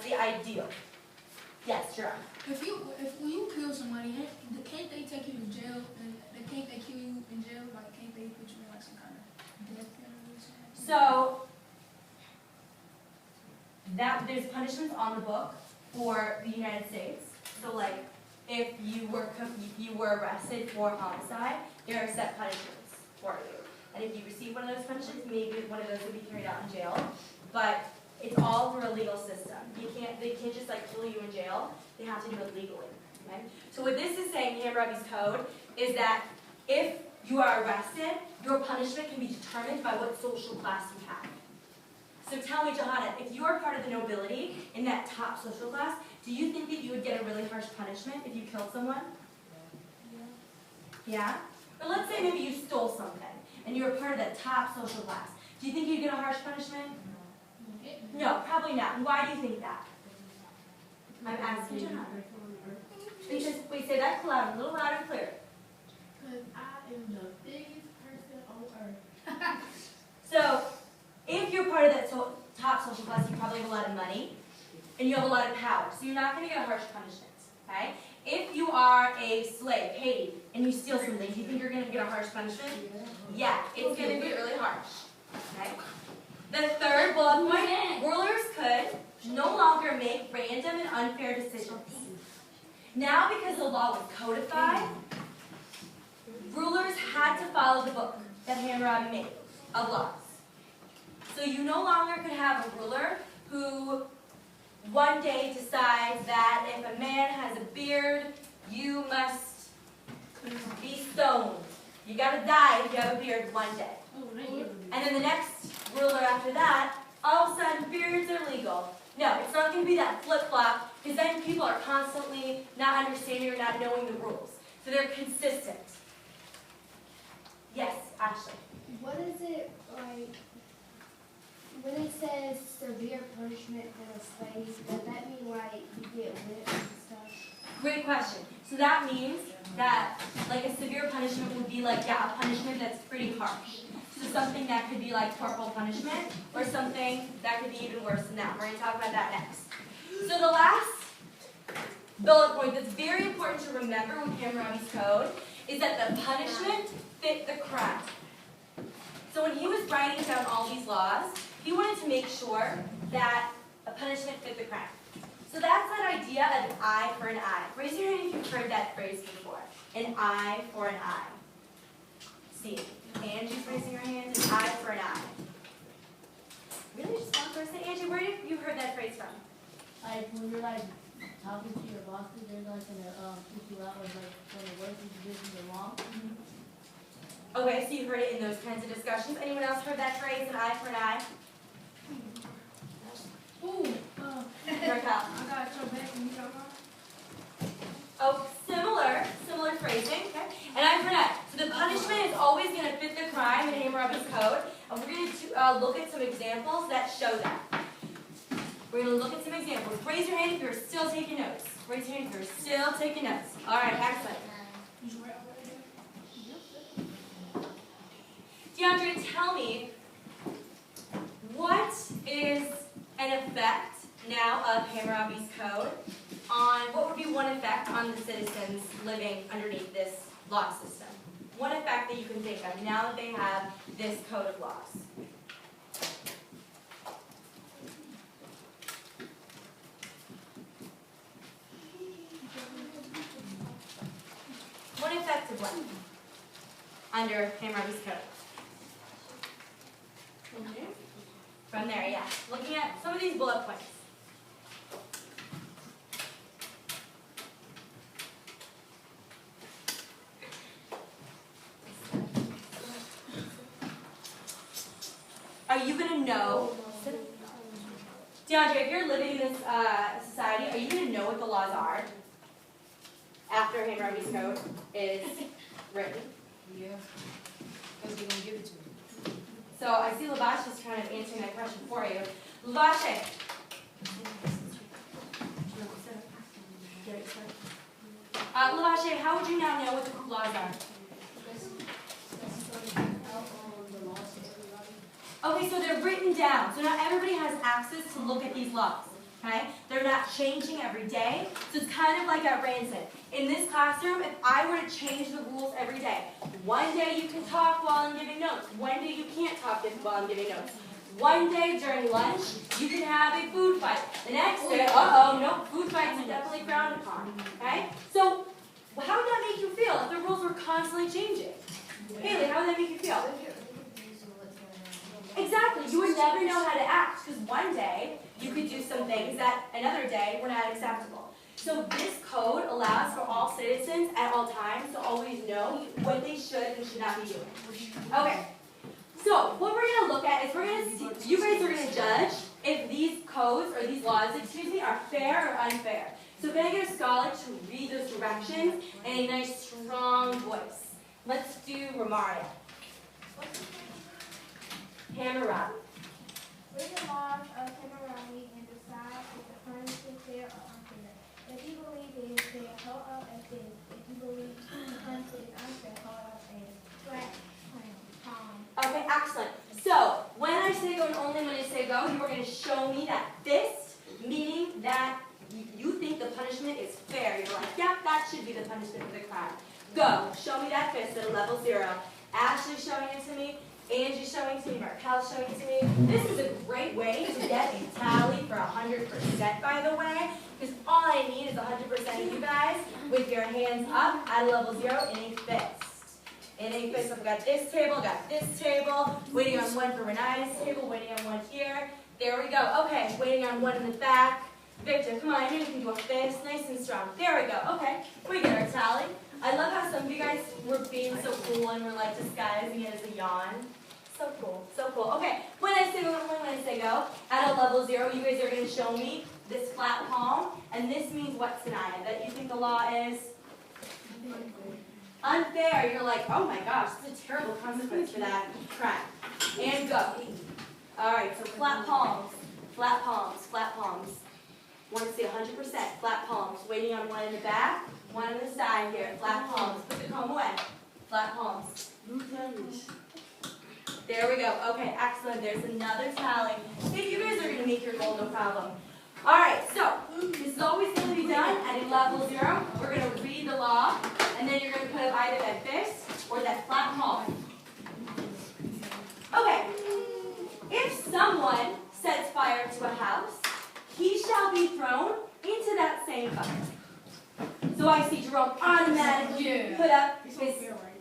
the ideal. Yes, Jerome. If when you kill somebody, can't they take you to jail and can't they kill you in jail? Like can't they put you in like some kind of death penalty or something? So there's punishments on the book for the United States. So like if you were arrested for homicide, there are set punishments for you. And if you receive one of those punishments, maybe one of those would be carried out in jail. But it's all through a legal system. They can't just like kill you in jail. They have to do it legally. Okay? So what this is saying, Hammurabi's Code, is that if you are arrested, your punishment can be determined by what social class you have. So tell me, Johanna, if you are part of the nobility in that top social class, do you think that you would get a really harsh punishment if you killed someone? Yeah? Or let's say maybe you stole something and you were part of that top social class. Do you think you'd get a harsh punishment? No, probably not. And why do you think that? I'm asking you. Because, wait, say that loud, a little loud and clear. Because I am the biggest person on earth. So, if you're part of that top social class, you probably have a lot of money and you have a lot of power. So you're not going to get a harsh punishment. Okay? If you are a slave, paid, and you steal something, do you think you're going to get a harsh punishment? Yeah, it's going to be really harsh. Okay? The third bullet point, rulers could no longer make random and unfair decisions. Now, because the law was codified, rulers had to follow the book that Hammurabi made of laws. So you no longer could have a ruler who one day decides that if a man has a beard, you must be stoned. You gotta die if you have a beard one day. And then the next ruler after that, all of a sudden beards are legal. No, it's not going to be that flip-flop, because then people are constantly not understanding or not knowing the rules. So they're consistent. Yes, Ashley. What is it like when it says severe punishment for a slave? Does that mean like you get whipped and stuff? Great question. So that means that like a severe punishment would be like, yeah, a punishment that's pretty harsh. So something that could be like corporal punishment, or something that could be even worse than that. We're going to talk about that next. So the last bullet point that's very important to remember with Hammurabi's Code is that the punishment fit the crime. So when he was writing down all these laws, he wanted to make sure that a punishment fit the crime. So that's that idea of an eye for an eye. Raise your hand if you've heard that phrase before. An eye for an eye. See, Angie's raising her hand. An eye for an eye. Really? Just one person? Angie, where have you heard that phrase from? Like when you're like talking to your bosses, they're like gonna put you out with like when the work and conditions are wrong. Okay, so you've heard it in those kinds of discussions. Anyone else heard that phrase, an eye for an eye? Ooh, Raquel. I got your back when you got mine. Oh, similar phrasing, okay? And eye for an eye. So the punishment is always going to fit the crime in Hammurabi's Code, and we're going to look at some examples that show that. We're going to look at some examples. Raise your hand if you're still taking notes. Raise your hand if you're still taking notes. All right, excellent. DeAndre, tell me, what is an effect now of Hammurabi's Code on, what would be one effect on the citizens living underneath this law system? One effect that you can think of now that they have this code of laws. One effect of what? Under Hammurabi's Code. From there, yeah. Looking at some of these bullet points. Are you going to know, DeAndre, if you're living in this society, are you going to know what the laws are after Hammurabi's Code is written? Yeah, because they're going to give it to me. So I see Lavash is kind of answering that question for you. Lavash. Lavash, how would you now know what the laws are? Okay, so they're written down. So not everybody has access to look at these laws. Okay? They're not changing every day. So it's kind of like at Ranson. In this classroom, if I were to change the rules every day, one day you can talk while I'm giving notes. One day you can't talk while I'm giving notes. One day during lunch, you can have a food fight. The next day, no, food fights are definitely frowned upon. Okay? So how would that make you feel if the rules were constantly changing? Haley, how would that make you feel? Exactly. You would never know how to act because one day you could do some things that another day were not acceptable. So this code allows for all citizens at all times to always know what they should and should not be doing. Okay. So what we're going to look at is you guys are going to judge if these codes or these laws, are fair or unfair. So can I get a scholar to read those directions in a nice strong voice? Let's do Romario. Hammurabi. Read the laws of Hammurabi and decide if the punishment is fair or unfair. If you believe it is fair, hold up as this. If you believe the punishment is unfair, hold up as flat palm. Okay, excellent. So when I say go and only when I say go, you are going to show me that fist, meaning that you think the punishment is fair. You're like, yep, that should be the punishment for the crime. Go. Show me that fist at a level 0. Ashley's showing it to me. Angie's showing it to me. Markel's showing it to me. This is a great way to get a tally for 100%, by the way, because all I need is 100% of you guys with your hands up at a level 0 in a fist. In a fist, I've got this table, waiting on one for Renaya's table, waiting on one here. There we go. Okay, waiting on one in the back. Victor, come on, I know you can do a fist, nice and strong. There we go. Okay, we get our tally. I love how some of you guys were being so cool and were like disguising it as a yawn. So cool, so cool. Okay, when I say go, at a level 0, you guys are going to show me this flat palm, and this means what, Sanaya? That you think the law is unfair. You're like, oh my gosh, it's a terrible consequence for that crime. And go. All right, so flat palms, flat palms, flat palms. Want to see 100% flat palms. Waiting on one in the back, one on the side here. Flat palms. Put the comb away. Flat palms. There we go. Okay, excellent. There's another tally. If you guys are going to make your goal, no problem. All right, so this is always going to be done at a level 0. We're going to read the law, and then you're going to put up either that fist or that flat palm. Okay. If someone sets fire to a house, he shall be thrown into that same fire. So I see Jerome automatically put up his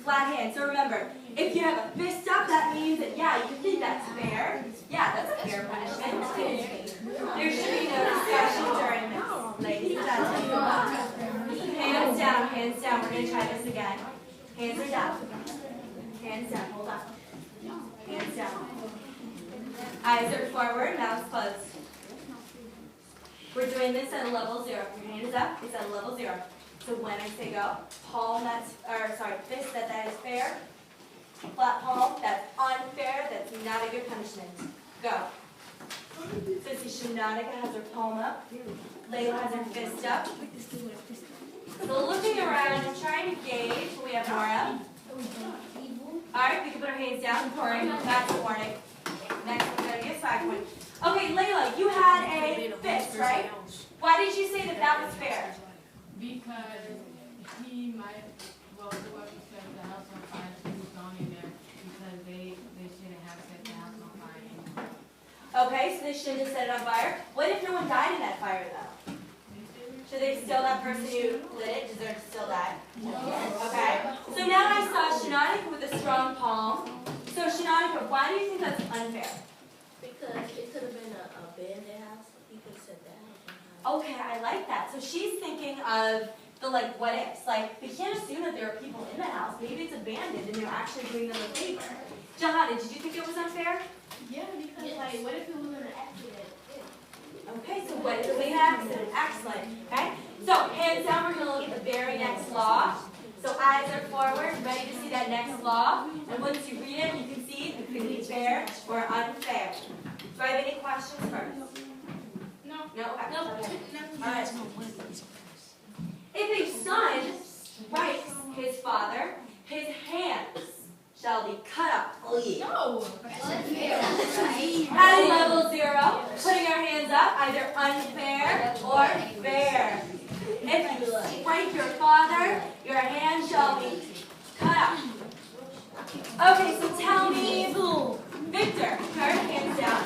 flat hand. So remember, if you have a fist up, that means that, yeah, you think that's fair. Yeah, that's a fair punishment. There should be no discussion during this, ladies and gentlemen. Hands down, hands down. We're going to try this again. Hands are down. Hands down. Hold on. Hands down. Eyes are forward, mouth closed. We're doing this at a level 0. Your hand is up, it's at a level 0. So when I say go, palm fist that is fair. Flat palm, that's unfair, that's not a good punishment. Go. So Shanatica has her palm up. Layla has her fist up. So looking around and trying to gauge, we have Nora. Alright, we can put our hands down. Corey, that's a warning. Next one's going to get 5 points. Okay, Layla, you had a fist, right? Why did you say that that was fair? Because he might, whoever set the house on fire, he was going in there because they shouldn't have set the house on fire anymore. Okay, so they shouldn't have set it on fire. What if no one died in that fire, though? Should they still, that person who lit it, deserve to still die? Okay, so now I saw Shanatica with a strong palm. So Shanatica, why do you think that's unfair? Because it could have been a abandoned house. He could have set that house on fire. Okay, I like that. So she's thinking of the what ifs. Like, we can't assume that there are people in the house. Maybe it's abandoned and you're actually doing them a favor. Johanna, did you think it was unfair? Yeah, because what if it was an accident? Okay, so what if it was an accident? Excellent. Okay? So hands down, we're going to look at the very next law. So eyes are forward, ready to see that next law. And once you read it, you can see if it could be fair or unfair. Do I have any questions first? No. No? Okay. All right. If a son strikes his father, his hands shall be cut off. Oh, yeah. No. That's unfair. At level 0, putting our hands up, either unfair or fair. If you spank your father, your hand shall be cut off. Okay, so tell me, Victor, turn hands down.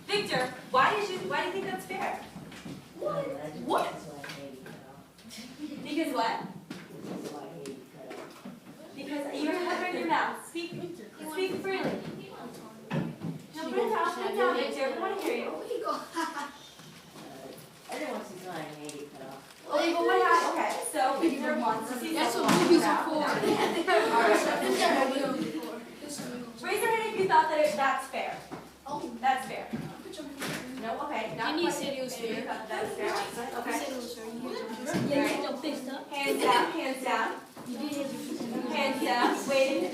Victor, why do you think that's fair? What? Because what? Because you're covering your mouth. Speak freely. No, put it down, Victor. We want to hear you. Everyone wants to go and hate it cut off. Okay, but what happened? Okay, so Victor wants to see That's something what movies are on the for. ground. Raise your hand if you thought that that's fair. Oh. That's fair. No, okay. Not Denise quite. said it was Maybe you fair. thought that's fair. Okay. Yeah, you fixed up. Hands down, hands down. Hands down. Waiting.